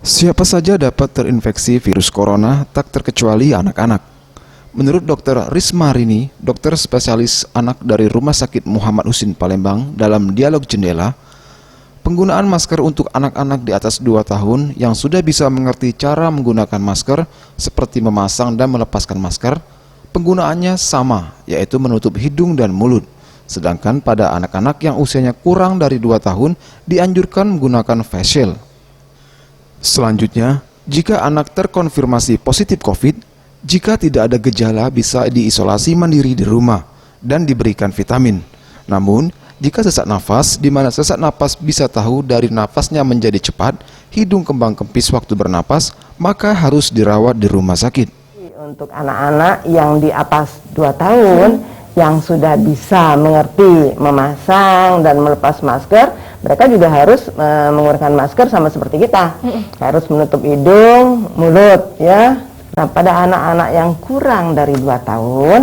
Siapa saja dapat terinfeksi virus corona, tak terkecuali anak-anak. Menurut Dr. Risma Rini, dokter spesialis anak dari Rumah Sakit Muhammad Husin Palembang, dalam dialog jendela, penggunaan masker untuk anak-anak di atas 2 tahun yang sudah bisa mengerti cara menggunakan masker seperti memasang dan melepaskan masker, penggunaannya sama, yaitu menutup hidung dan mulut. Sedangkan pada anak-anak yang usianya kurang dari 2 tahun dianjurkan menggunakan face shield. Selanjutnya, jika anak terkonfirmasi positif COVID, jika tidak ada gejala bisa diisolasi mandiri di rumah dan diberikan vitamin. Namun, jika sesak nafas, di mana sesak napas bisa tahu dari nafasnya menjadi cepat, hidung kembang kempis waktu bernapas, maka harus dirawat di rumah sakit. Untuk anak-anak yang di atas 2 tahun, yang sudah bisa mengerti memasang dan melepas masker, mereka juga harus menggunakan masker sama seperti kita, harus menutup hidung, mulut, ya. Nah, pada anak-anak yang kurang dari 2 tahun,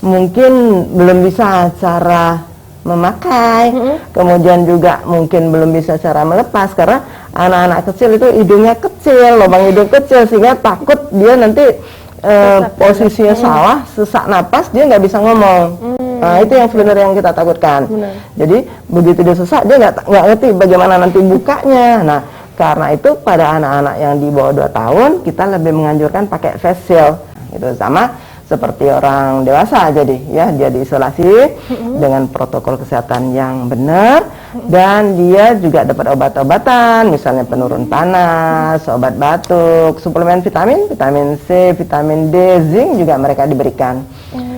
mungkin belum bisa cara memakai, kemudian juga mungkin belum bisa cara melepas, karena anak-anak kecil itu hidungnya kecil, lubang hidung kecil, sehingga takut dia nanti posisinya salah, sesak napas, dia nggak bisa ngomong. Nah, itu yang sebenarnya yang kita takutkan. Jadi begitu dia sesak, dia nggak ngerti bagaimana nanti bukanya. Nah, karena itu pada anak-anak yang di bawah 2 tahun, kita lebih menganjurkan pakai face shield. Itu sama seperti orang dewasa, jadi ya dia diisolasi dengan protokol kesehatan yang benar, dan dia juga dapat obat-obatan, misalnya penurun panas, obat batuk, suplemen vitamin, vitamin C, vitamin D, zinc juga mereka diberikan.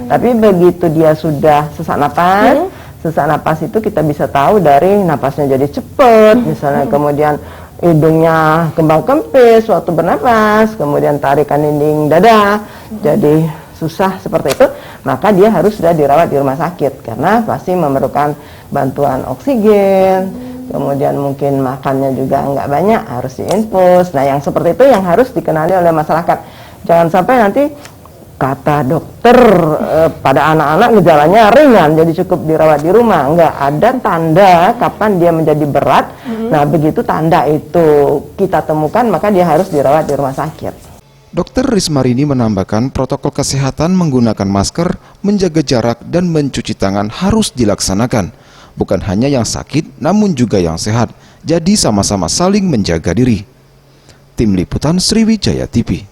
Tapi begitu dia sudah sesak napas itu kita bisa tahu dari napasnya jadi cepat, misalnya kemudian hidungnya kembang kempis waktu bernapas, kemudian tarikan dinding dada jadi susah seperti itu, maka dia harus sudah dirawat di rumah sakit karena pasti memerlukan bantuan oksigen, kemudian mungkin makannya juga nggak banyak, harus diinfus. Nah, yang seperti itu yang harus dikenali oleh masyarakat. Jangan sampai nanti kata dokter pada anak-anak gejalanya ringan, jadi cukup dirawat di rumah. Nggak ada tanda kapan dia menjadi berat. Nah, begitu tanda itu kita temukan, maka dia harus dirawat di rumah sakit. Dr. Risma Rini menambahkan protokol kesehatan menggunakan masker, menjaga jarak, dan mencuci tangan harus dilaksanakan. Bukan hanya yang sakit, namun juga yang sehat. Jadi sama-sama saling menjaga diri. Tim Liputan Sriwijaya TV.